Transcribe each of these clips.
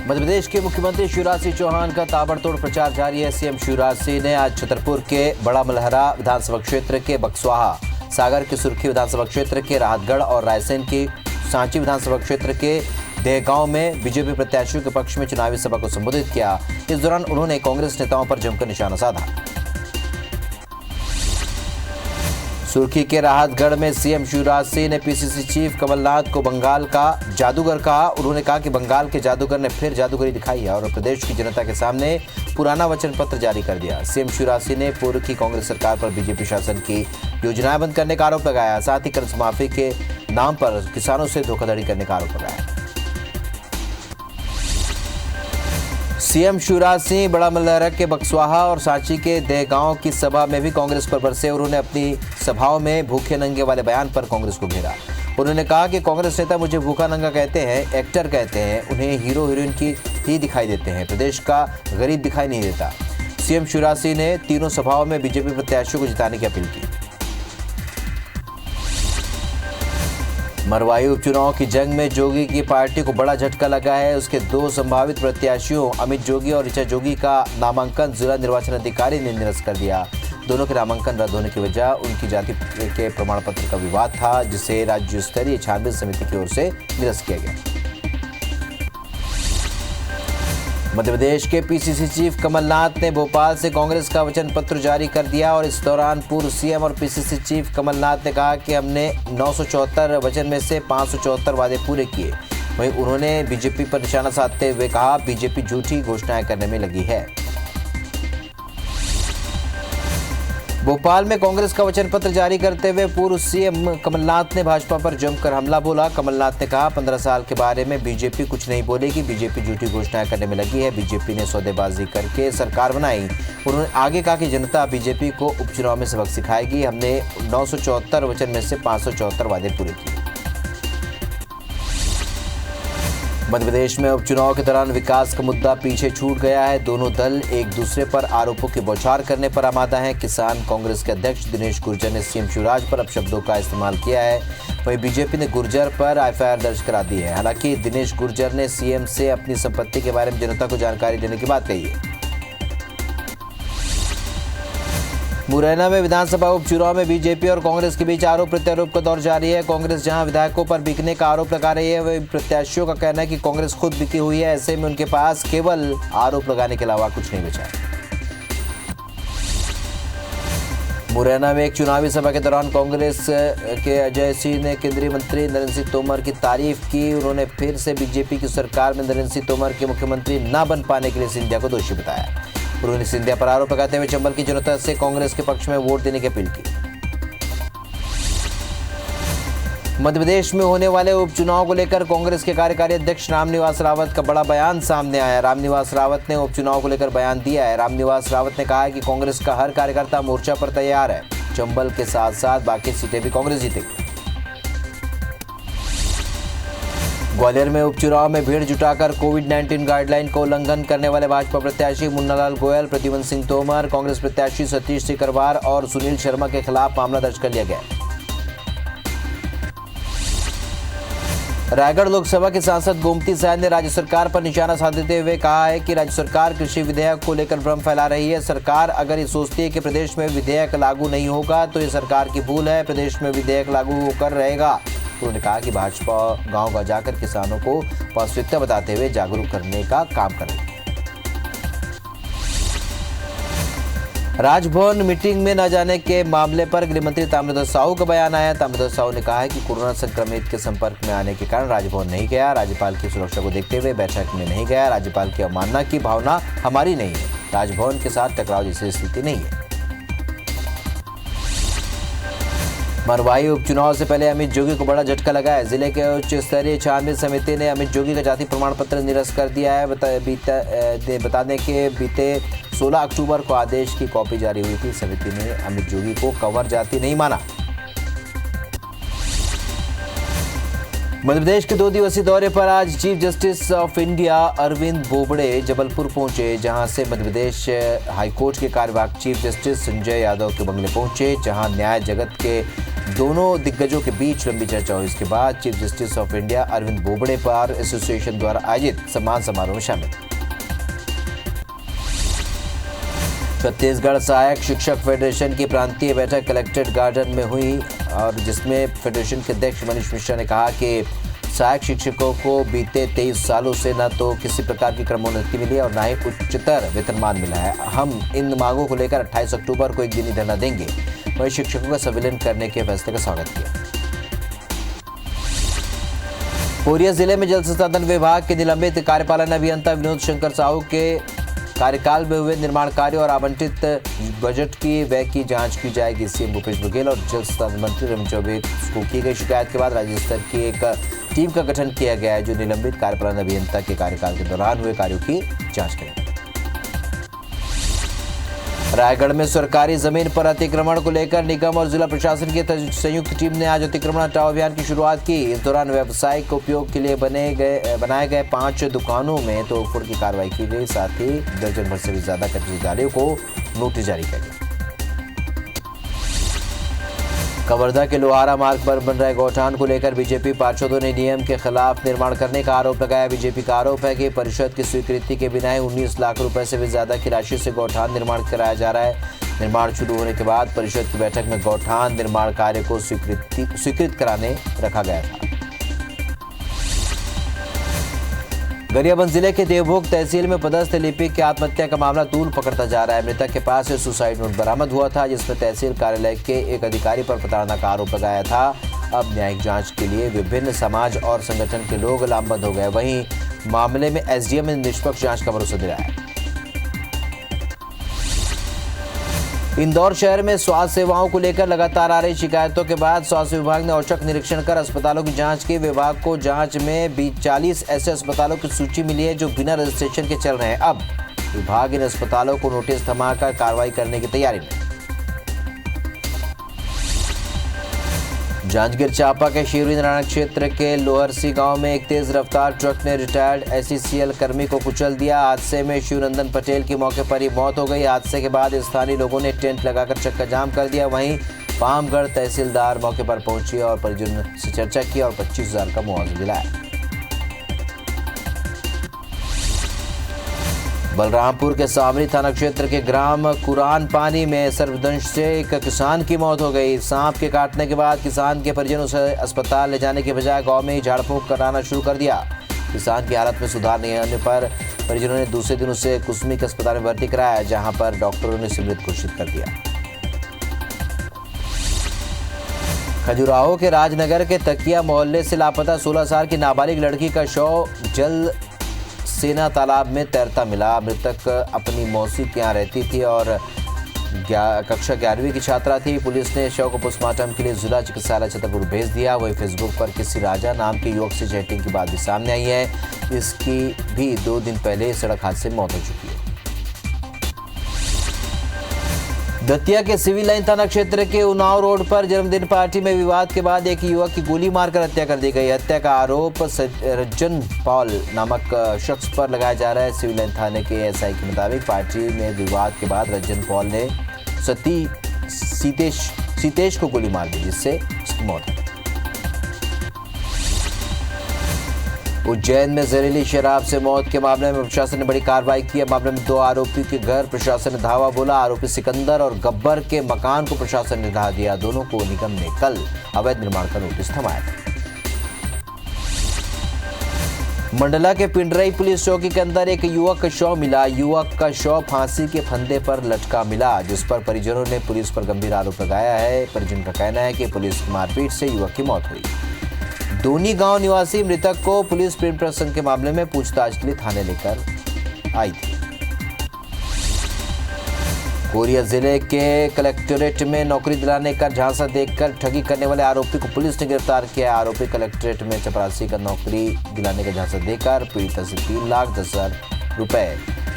मध्य प्रदेश के मुख्यमंत्री शिवराज सिंह चौहान का ताबड़तोड़ प्रचार जारी है। सीएम शिवराज सिंह ने आज छतरपुर के बड़ा मलहरा विधानसभा क्षेत्र के बक्सवाहा, सागर के सुर्खी विधानसभा क्षेत्र के राहतगढ़ और रायसेन की सांची विधानसभा क्षेत्र के देहगांव में बीजेपी प्रत्याशियों के पक्ष में चुनावी सभा को संबोधित किया। इस दौरान उन्होंने कांग्रेस नेताओं पर जमकर निशाना साधा। सुर्खी के राहतगढ़ में सीएम शिवराज सिंह ने पीसीसी चीफ कमलनाथ को बंगाल का जादूगर कहा। उन्होंने कहा कि बंगाल के जादूगर ने फिर जादूगरी दिखाई है और प्रदेश की जनता के सामने पुराना वचन पत्र जारी कर दिया। सीएम शिवराज सिंह ने पूर्व की कांग्रेस सरकार पर बीजेपी शासन की योजनाएं बंद करने का आरोप लगाया। साथ ही कर्ज माफी के नाम पर किसानों से धोखाधड़ी करने का आरोप लगाया। सीएम शिवराज सिंह बड़ा मलहरा के बक्सवाहा और सांची के देहगांव की सभा में भी कांग्रेस पर बरसे। उन्होंने अपनी सभाओं में भूखे नंगे वाले बयान पर कांग्रेस को घेरा। उन्होंने कहा कि कांग्रेस नेता मुझे भूखा नंगा कहते हैं, एक्टर कहते हैं, उन्हें हीरो हीरोइन की ही दिखाई देते हैं, प्रदेश का गरीब दिखाई नहीं देता। सीएम शिवराज सिंह ने तीनों सभाओं में बीजेपी प्रत्याशियों को जिताने की अपील की। मरवाही उपचुनाव की जंग में जोगी की पार्टी को बड़ा झटका लगा है। उसके दो संभावित प्रत्याशियों अमित जोगी और ऋचा जोगी का नामांकन जिला निर्वाचन अधिकारी ने निरस्त कर दिया। दोनों के नामांकन रद्द होने की वजह उनकी जाति के प्रमाण पत्र का विवाद था, जिसे राज्य स्तरीय छानबीन समिति की ओर से निरस्त किया गया। मध्य प्रदेश के पीसीसी चीफ कमलनाथ ने भोपाल से कांग्रेस का वचन पत्र जारी कर दिया और इस दौरान पूर्व सीएम और पीसीसी चीफ कमलनाथ ने कहा कि हमने 974 वचन में से 574 वादे पूरे किए। वहीं उन्होंने बीजेपी पर निशाना साधते हुए कहा, बीजेपी झूठी घोषणाएं करने में लगी है। भोपाल में कांग्रेस का वचन पत्र जारी करते हुए पूर्व सीएम कमलनाथ ने भाजपा पर जमकर हमला बोला। कमलनाथ ने कहा, 15 साल के बारे में बीजेपी कुछ नहीं बोलेगी, बीजेपी झूठी घोषणाएं करने में लगी है, बीजेपी ने सौदेबाजी करके सरकार बनाई। उन्होंने आगे कहा कि जनता बीजेपी को उपचुनाव में सबक सिखाएगी। हमने 974 वचन में से 574 वादे पूरे किए। मध्य प्रदेश में उपचुनाव के दौरान विकास का मुद्दा पीछे छूट गया है। दोनों दल एक दूसरे पर आरोपों की बौछार करने पर आमादा हैं। किसान कांग्रेस के अध्यक्ष दिनेश गुर्जर ने सीएम शिवराज पर अपशब्दों का इस्तेमाल किया है। वहीं बीजेपी ने गुर्जर पर एफआईआर दर्ज करा दी है। हालांकि दिनेश गुर्जर ने सीएम से अपनी संपत्ति के बारे में जनता को जानकारी देने की बात कही है। मुरैना में विधानसभा उपचुनाव में बीजेपी और कांग्रेस के बीच आरोप प्रत्यारोप का दौर जारी है। कांग्रेस जहां विधायकों पर बिकने का आरोप लगा रही है, वहीं प्रत्याशियों का कहना है कि कांग्रेस खुद बिकी हुई है। ऐसे में उनके पास केवल आरोप लगाने के अलावा कुछ नहीं बचा है। मुरैना में एक चुनावी सभा के दौरान कांग्रेस के अजय सिंह ने केंद्रीय मंत्री नरेंद्र सिंह तोमर की तारीफ की। उन्होंने फिर से बीजेपी की सरकार में नरेंद्र सिंह तोमर के मुख्यमंत्री न बन पाने के लिए सिंधिया को दोषी बताया। उन्होंने सिंधिया पर आरोप लगाते हुए चंबल की जनता से कांग्रेस के पक्ष में वोट देने की अपील की। मध्य प्रदेश में होने वाले उपचुनाव को लेकर कांग्रेस के कार्यकारी अध्यक्ष रामनिवास रावत का बड़ा बयान सामने आया। रामनिवास रावत ने उपचुनाव को लेकर बयान दिया है। रामनिवास रावत ने कहा है कि कांग्रेस का हर कार्यकर्ता मोर्चा पर तैयार है। चंबल के साथ साथ बाकी सीटें भी कांग्रेस जीतेगी। ग्वालियर में उपचुनाव में भीड़ जुटाकर कोविड-19 गाइडलाइन का उल्लंघन करने वाले भाजपा प्रत्याशी मुन्नालाल गोयल, प्रद्युम्न सिंह तोमर, कांग्रेस प्रत्याशी सतीश सिकरवार और सुनील शर्मा के खिलाफ मामला दर्ज कर लिया गया। रायगढ़ लोकसभा के सांसद गोमती साय ने राज्य सरकार पर निशाना साधते हुए कहा है कि राज्य सरकार कृषि विधेयक को लेकर भ्रम फैला रही है। सरकार अगर ये सोचती है कि प्रदेश में विधेयक लागू नहीं होगा तो ये सरकार की भूल है। प्रदेश में विधेयक लागू होकर रहेगा। उन्होंने कहा कि भाजपा गांव-गांव जाकर किसानों को वास्तविकता बताते हुए जागरूक करने का काम कर रही है। राजभवन मीटिंग में न जाने के मामले पर गृहमंत्री ताम्रध्वज साहू का बयान आया। ताम्रध्वज साहू ने कहा है कि कोरोना संक्रमित के संपर्क में आने के कारण राजभवन नहीं गया। राज्यपाल की सुरक्षा को देखते हुए बैठक में नहीं गया। राज्यपाल की अवमानना की भावना हमारी नहीं है। राजभवन के साथ टकराव जैसी स्थिति नहीं है। मरवाही उपचुनाव से पहले अमित जोगी को बड़ा झटका लगा है। जिले के उच्च स्तरीय छानबीन समिति ने अमित जोगी का जाति प्रमाण पत्र निरस्त कर दिया है। बता दें कि बीते 16 अक्टूबर को आदेश की कॉपी जारी हुई थी। समिति ने अमित जोगी को कंवर जाति नहीं माना। मध्य प्रदेश के 2 दिवसीय दौरे पर आज chief justice of India Arvind Bobde Jabalpur पहुंचे, जहां से मध्य प्रदेश हाईकोर्ट के कार्यवाहक चीफ जस्टिस संजय यादव के बंगले पहुंचे, जहां न्याय जगत के दोनों दिग्गजों के बीच लंबी चर्चा हुई। इसके बाद chief justice of India Arvind Bobde bar association द्वारा आयोजित सम्मान समारोह में शामिल। छत्तीसगढ़ सहायक शिक्षक फेडरेशन की प्रांतीय बैठक कलेक्ट्रेट गार्डन में हुई और जिसमें फेडरेशन के अध्यक्ष मनीष मिश्रा ने कहा कि सहायक शिक्षकों को बीते 23 सालों से न तो किसी प्रकार की क्रमोन्नति मिली और न ही उच्चतर वेतनमान मिला है। हम इन मांगों को लेकर 28 अक्टूबर को एक दिनी धरना देंगे। वहीं शिक्षकों का संविलियन करने के फैसले का स्वागत किया। कोरिया जिले में जल संसाधन विभाग के निलंबित कार्यपालन अभियंता विनोद शंकर साहू के कार्यकाल में हुए निर्माण कार्य और आवंटित बजट की व्यय की जांच की जाएगी। सीएम भूपेश बघेल और जल संसाधन मंत्री रमेश चौबे को की गई शिकायत के बाद राज्य स्तर की एक टीम का गठन किया गया है जो निलंबित कार्यपालन अभियंता के कार्यकाल के दौरान हुए कार्यों की जांच करेगा। रायगढ़ में सरकारी जमीन पर अतिक्रमण को लेकर निगम और जिला प्रशासन की संयुक्त टीम ने आज अतिक्रमण हटाओ अभियान की शुरुआत की। इस दौरान व्यावसायिक उपयोग के लिए बनाए गए 5 दुकानों में तोड़फोड़ की कार्रवाई की गई। साथ ही दर्जन भर से भी ज्यादा कब्जेदारों को नोटिस जारी किया गया। कवर्धा के लोहारा मार्ग पर बन रहे गौठान को लेकर बीजेपी पार्षदों ने नियम के खिलाफ निर्माण करने का आरोप लगाया। बीजेपी का आरोप है कि परिषद की स्वीकृति के बिना ही 19 लाख रुपए से भी ज्यादा की राशि से गौठान निर्माण कराया जा रहा है। निर्माण शुरू होने के बाद परिषद की बैठक में गौठान निर्माण कार्य को स्वीकृत कराने रखा गया था। गरियाबंद जिले के देवभोग तहसील में पदस्थ लिपिक की आत्महत्या का मामला तूल पकड़ता जा रहा है। मृतक के पास से सुसाइड नोट बरामद हुआ था जिसमें तहसील कार्यालय के एक अधिकारी पर प्रताड़ना का आरोप लगाया था। अब न्यायिक जांच के लिए विभिन्न समाज और संगठन के लोग लामबंद हो गए। वहीं मामले में एसडीएम ने निष्पक्ष जांच का भरोसा दिलाया। इंदौर शहर में स्वास्थ्य सेवाओं को लेकर लगातार आ रही शिकायतों के बाद स्वास्थ्य विभाग ने औचक निरीक्षण कर अस्पतालों की जांच की। विभाग को जांच में 40 ऐसे अस्पतालों की सूची मिली है जो बिना रजिस्ट्रेशन के चल रहे हैं। अब विभाग इन अस्पतालों को नोटिस थमाकर कार्रवाई करने की तैयारी में। जांजगीर चांपा के शिवरी नारायण क्षेत्र के लोहरसी गांव में एक तेज रफ्तार ट्रक ने रिटायर्ड एसईसीएल कर्मी को कुचल दिया। हादसे में शिवनंदन पटेल की मौके पर ही मौत हो गई। हादसे के बाद स्थानीय लोगों ने टेंट लगाकर चक्का जाम कर दिया। वहीं पामगढ़ तहसीलदार मौके पर पहुंची और परिजनों से चर्चा की और 25,000 का मुआवजा दिलाया। बलरामपुर के सावरी थाना क्षेत्र के ग्राम कुरान पानी में सर्पदंश से एक किसान की मौत हो गई। सांप के काटने के बाद किसान के परिजनों से अस्पताल ले जाने के बजाय गांव में ही झाड़ फूंक कराना शुरू कर दिया। किसान की हालत में सुधार नहीं होने पर परिजनों ने दूसरे दिन उसे कुसमी के अस्पताल में भर्ती कराया जहां पर डॉक्टरों ने उसे मृत घोषित कर दिया। खजुराहो के राजनगर के तकिया मोहल्ले से लापता 16 साल की नाबालिग लड़की का शव जल सेना तालाब में तैरता मिला। मृतक अपनी मौसी के यहाँ रहती थी और कक्षा 11वीं की छात्रा थी। पुलिस ने शव को पोस्टमार्टम के लिए जिला चिकित्सालय छतरपुर भेज दिया। वही फेसबुक पर किसी राजा नाम के युवक से चैटिंग की बात भी सामने आई है। इसकी भी 2 दिन पहले सड़क हादसे में मौत हो चुकी है। दतिया के सिविल लाइन थाना क्षेत्र के उन्नाव रोड पर जन्मदिन पार्टी में विवाद के बाद एक युवक की गोली मारकर हत्या कर दी गई। हत्या का आरोप रज्जन पॉल नामक शख्स पर लगाया जा रहा है। सिविल लाइन थाने के एसआई के मुताबिक पार्टी में विवाद के बाद रज्जन पॉल ने सीतेश को गोली मार दी जिससे उसकी मौत हो। उज्जैन में जहरीली शराब से मौत के मामले में प्रशासन ने बड़ी कार्रवाई की। मामले में 2 आरोपी के घर प्रशासन ने धावा बोला। आरोपी सिकंदर और गब्बर के मकान को प्रशासन ने ढहा दिया। दोनों को निगम ने कल अवैध निर्माण का नोटिस थमाया था। मंडला के पिंडरई पुलिस चौकी के अंदर एक युवक का शव मिला। युवक का शव फांसी के फंदे पर लटका मिला जिस पर परिजनों ने पुलिस पर गंभीर आरोप लगाया है। परिजन का कहना है कि पुलिस की मारपीट से युवक की मौत हुई। दोनी गांव निवासी मृतक को पुलिस प्रेम प्रसंग के मामले में पूछताछ के लिए थाने लेकर आई थी। कोरिया जिले के कलेक्टोरेट में नौकरी दिलाने का झांसा देकर ठगी करने वाले आरोपी को पुलिस ने गिरफ्तार किया। आरोपी कलेक्टोरेट में चपरासी का नौकरी दिलाने का झांसा देकर पीड़िता से 3,10,000 रुपए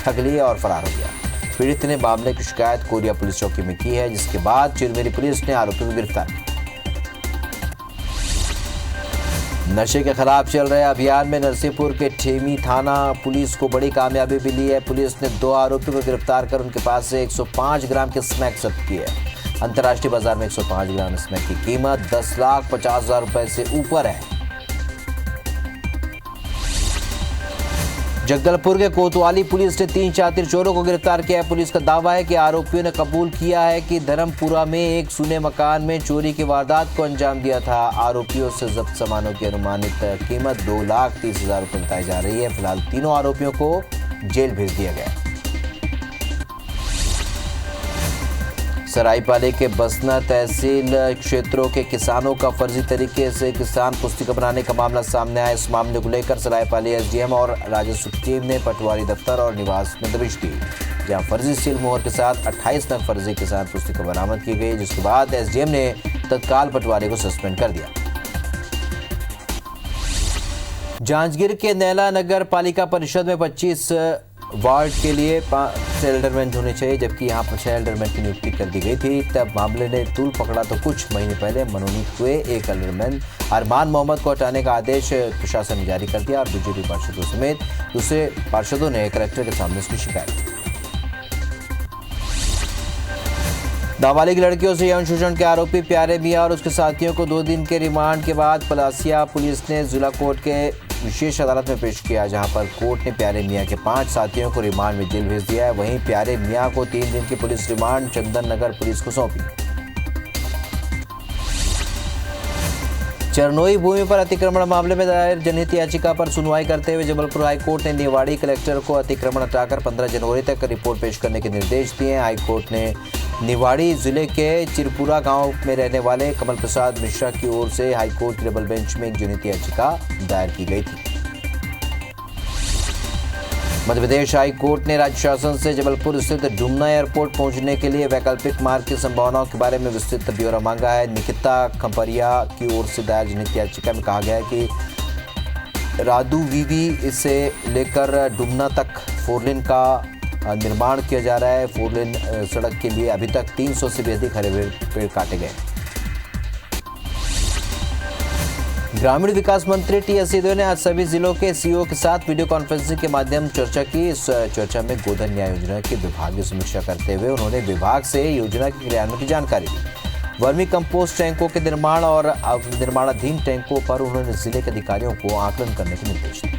ठग लिए और फरार हो गया। पीड़ित ने मामले की शिकायत कोरिया पुलिस चौकी में की है जिसके बाद चिरमिरी पुलिस ने आरोपी को गिरफ्तार किया। नशे के खिलाफ चल रहे अभियान में नरसिंहपुर के ठेमी थाना पुलिस को बड़ी कामयाबी मिली है। पुलिस ने 2 आरोपियों को गिरफ्तार कर उनके पास से 105 ग्राम के स्मैक जब्त किए। अंतर्राष्ट्रीय बाजार में 105 ग्राम स्मैक की कीमत 10,50,000 रुपए से ऊपर है। जगदलपुर के कोतवाली पुलिस ने 3 शातिर चोरों को गिरफ्तार किया है। पुलिस का दावा है कि आरोपियों ने कबूल किया है कि धर्मपुरा में एक सूने मकान में चोरी की वारदात को अंजाम दिया था। आरोपियों से जब्त सामानों की अनुमानित कीमत 2,30,000 रुपए बताई जा रही है। फिलहाल तीनों आरोपियों को जेल भेज दिया गया। सरायपाली के बसना तहसील क्षेत्रों के किसानों का फर्जी तरीके से किसान पुस्तिका बनाने का मामला सामने आया। इस मामले को लेकर सरायपाली एसडीएम और राजस्व की टीम ने पटवारी दफ्तर और निवास में दबिश दी, जहां फर्जी सील मोहर के साथ 28 नग फर्जी किसान पुस्तिका बरामद की गई, जिसके बाद एसडीएम ने तत्काल पटवारी को सस्पेंड कर दिया। जांजगीर के नैला नगर पालिका परिषद में 25 वार्ड के लिए 5 एल्डरमैन होने चाहिए, जबकि यहां पर 6 एल्डरमैन की नियुक्ति कर दी गई थी। तब मामले ने तूल पकड़ा तो कुछ महीने पहले मनोनीत हुए एक एल्डरमैन अरमान मोहम्मद को हटाने का आदेश प्रशासन ने जारी कर दिया और बीजेपी पार्षदों समेत दूसरे पार्षदों ने कलेक्टर के सामने इसकी शिकायत की। नाबालिग लड़कियों से यौन शोषण के आरोपी प्यारे मियां और उसके साथियों को 2 दिन के रिमांड के बाद पलासिया पुलिस ने जिला कोर्ट के विशेष अदालत में पेश किया, जहां पर कोर्ट ने प्यारे मियां के 5 साथियों को रिमांड में जेल भेज दिया है। वहीं प्यारे मियां को 3 दिन की police remand Chandan Nagar police को सौंपी। चरनोई भूमि पर अतिक्रमण मामले में दायर जनहित याचिका पर सुनवाई करते हुए जबलपुर हाईकोर्ट ने निवाड़ी कलेक्टर को अतिक्रमण हटाकर 15 जनवरी तक रिपोर्ट पेश करने के निर्देश दिए। हाईकोर्ट ने निवाड़ी जिले के चिरपुरा गांव में रहने वाले कमल प्रसाद मिश्रा की ओर से हाईकोर्ट की डबल बेंच में एक जनहित याचिका दायर की गई थी। मध्य प्रदेश हाई कोर्ट ने राज्य शासन से जबलपुर स्थित डुमना एयरपोर्ट पहुंचने के लिए वैकल्पिक मार्ग की संभावनाओं के बारे में विस्तृत ब्यौरा मांगा है। निकिता खंपरिया की ओर से दायर जनहित याचिका में कहा गया है कि रादू वीवी से लेकर डुमना तक 4 लेन का निर्माण किया जा रहा है। 4 लेन सड़क के लिए अभी तक 300 से भी अधिक हरे पेड़ काटे गए। ग्रामीण विकास मंत्री टी.एस. सिंहदेव ने आज सभी जिलों के सीईओ के साथ वीडियो कॉन्फ्रेंसिंग के माध्यम चर्चा की। इस चर्चा में गोधन न्याय योजना की विभागीय समीक्षा करते हुए उन्होंने विभाग से योजना के क्रियान्वयन की जानकारी दी। वर्मी कंपोस्ट टैंकों के निर्माण और निर्माणाधीन टैंकों पर उन्होंने जिले के अधिकारियों को आकलन करने के निर्देश दिए।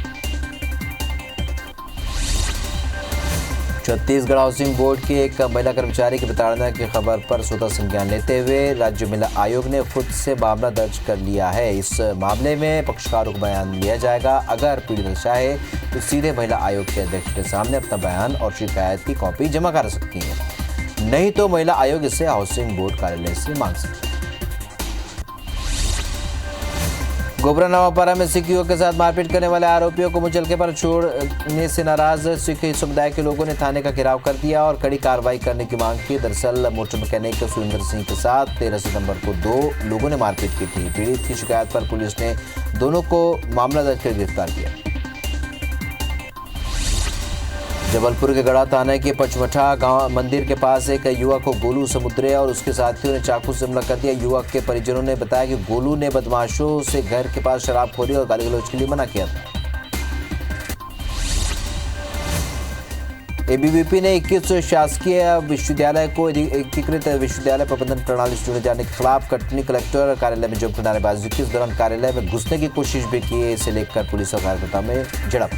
छत्तीसगढ़ हाउसिंग बोर्ड की एक महिला कर्मचारी की प्रताड़ना की खबर पर स्वतः संज्ञान लेते हुए राज्य महिला आयोग ने खुद से मामला दर्ज कर लिया है। इस मामले में पक्षकारों को बयान लिया जाएगा। अगर पीड़ित चाहे तो सीधे महिला आयोग के अध्यक्ष के सामने अपना बयान और शिकायत की कॉपी जमा कर सकती है, नहीं तो महिला आयोग इसे हाउसिंग बोर्ड कार्यालय से मांग सकती है। गोबरा नवापारा में सिख युवक के साथ मारपीट करने वाले आरोपियों को मुचलके पर छोड़ने से नाराज सिख समुदाय के लोगों ने थाने का घेराव कर दिया और कड़ी कार्रवाई करने की मांग की। दरअसल मोटर मैकेनिक सुरेंद्र सिंह के साथ 13 सितंबर को 2 लोगों ने मारपीट की थी। पीड़ित की शिकायत पर पुलिस ने दोनों को मामला दर्ज कर गिरफ्तार किया। जबलपुर के गढ़ा थाने के पचमठा गांव मंदिर के पास एक युवक को गोलू समुद्रे और उसके साथियों ने चाकू से हमला कर दिया। युवक के परिजनों ने बताया कि गोलू ने बदमाशों से घर के पास शराबखोरी और गाली गलौज के लिए मना किया था। एबीवीपी ने 21 शासकीय विश्वविद्यालय को एकीकृत विश्वविद्यालय प्रबंधन प्रणाली से जुड़े जाने के खिलाफ कटनी कलेक्टर कार्यालय में जमकर नारेबाजी की। इस दौरान कार्यालय में घुसने की कोशिश भी की। इसे लेकर पुलिस और कार्यकर्ता में झड़प।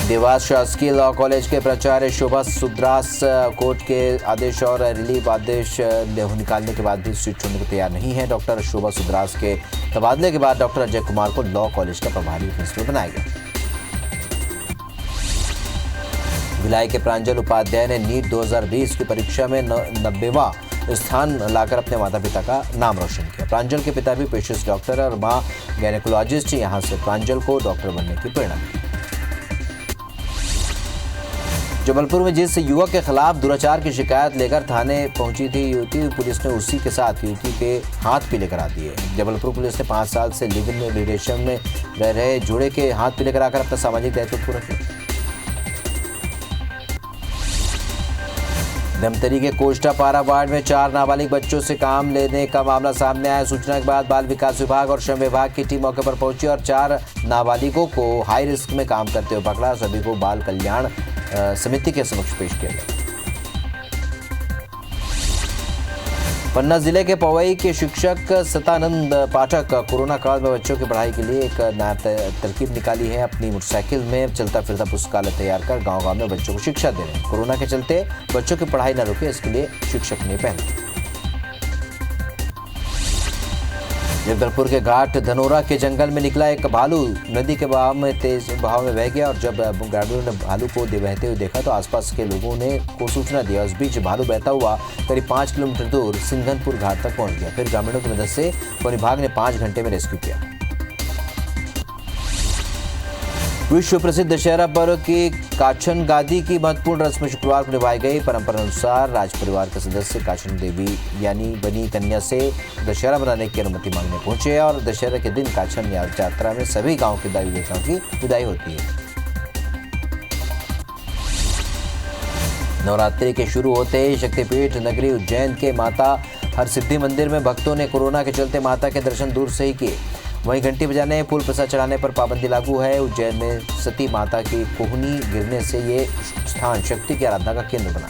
देवास शासकीय लॉ कॉलेज के प्राचार्य शोभा सुद्रास कोर्ट के आदेश और रिलीव आदेश निकालने के बाद भी सीट छोड़ने को तैयार नहीं है। डॉक्टर शोभा सुद्रास के तबादले के बाद डॉक्टर अजय कुमार को लॉ कॉलेज का प्रभारी प्रिंसिपल बनाया गया। भिलाई के प्रांजल उपाध्याय ने नीट 2020 की परीक्षा में 90वां स्थान लाकर अपने माता पिता का नाम रोशन किया। प्रांजल के पिता भी पेशे से डॉक्टर है और मां गायनेकोलॉजिस्ट। यहां से प्रांजल को डॉक्टर बनने की प्रेरणा मिली। जबलपुर में जिस युवक के खिलाफ दुराचार की शिकायत लेकर थाने पहुंची थी युवती, पुलिस ने उसी के साथ युवती के हाथ पीले करा दिए। जबलपुर पुलिस ने 5 साल से लिव इन रिलेशन में रह रहे जोड़े के हाथ पीले कराकर अपना सामाजिक दायित्व पूरा किया। धमतरी के कोष्टापारा वार्ड में 4 नाबालिग बच्चों से काम लेने का मामला सामने आया। सूचना के बाद बाल विकास विभाग और श्रम विभाग की टीम मौके पर पहुंची और 4 नाबालिगों को हाई रिस्क में काम करते हुए पकड़ा। सभी को बाल कल्याण समिति के समक्ष पेश किया गया। पन्ना जिले के पवई के शिक्षक सतानंद पाठक कोरोना काल में बच्चों की पढ़ाई के लिए एक नया तरकीब निकाली है। अपनी मोटरसाइकिल में चलता फिरता पुस्तकालय तैयार कर गांव-गांव में बच्चों को शिक्षा दे रहे हैं। कोरोना के चलते बच्चों की पढ़ाई न रुके, इसके लिए शिक्षक ने पहल की। जगदलपुर के घाट धनोरा के जंगल में निकला एक भालू नदी के बहाव में तेज बहाव में बह गया और जब ग्रामीणों ने भालू को बहते हुए देखा तो आसपास के लोगों ने को सूचना दिया। उस बीच भालू बहता हुआ करीब 5 किलोमीटर दूर सिंघनपुर घाट तक पहुंच गया। फिर ग्रामीणों की मदद से वन विभाग ने 5 घंटे में रेस्क्यू किया। विश्व प्रसिद्ध दशहरा पर्व की काछन गादी की महत्वपूर्ण रस्म शुक्रवार को निभाई गई। परंपरा अनुसार राज परिवार के सदस्य काछन देवी यानी बनी कन्या से दशहरा मनाने की अनुमति मांगने पहुंचे और दशहरा के दिन काछन यात्रा में सभी गांव की देवी देवताओं की विदाई होती है। नवरात्रि के शुरू होते ही शक्तिपीठ नगरी उज्जैन के माता हरसिद्धि मंदिर में भक्तों ने कोरोना के चलते माता के दर्शन दूर से ही किए। वहीं घंटी बजाने, फूल प्रसाद चढ़ाने पर पाबंदी लागू है। उज्जैन में सती माता की कोहनी गिरने से ये स्थान शक्ति की आराधना का केंद्र बना।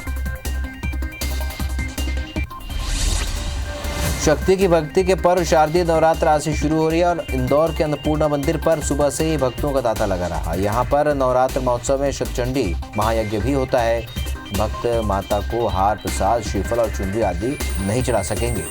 शक्ति की भक्ति के पर्व शारदीय नवरात्र आज से शुरू हो रही है और इंदौर के अन्नपूर्णा मंदिर पर सुबह से ही भक्तों का तांता लगा रहा। यहाँ पर नवरात्र महोत्सव में शतचंडी महायज्ञ भी होता है। भक्त माता को हार, प्रसाद, श्रीफल और चुनरी आदि नहीं चढ़ा सकेंगे।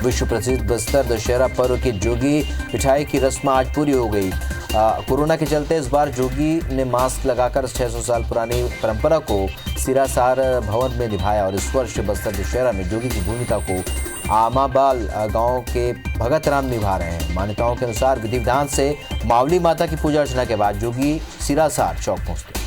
विश्व प्रसिद्ध बस्तर दशहरा पर्व की जोगी मिठाई की रस्म आज पूरी हो गई। कोरोना के चलते इस बार जोगी ने मास्क लगाकर 600 साल पुरानी परंपरा को सिरासार भवन में निभाया और इस वर्ष बस्तर दशहरा में जोगी की भूमिका को आमाबाल गांव के भगत राम निभा रहे हैं। मान्यताओं के अनुसार विधि विधान से मावली माता की पूजा अर्चना के बाद जोगी सिरासार चौक पहुंचते।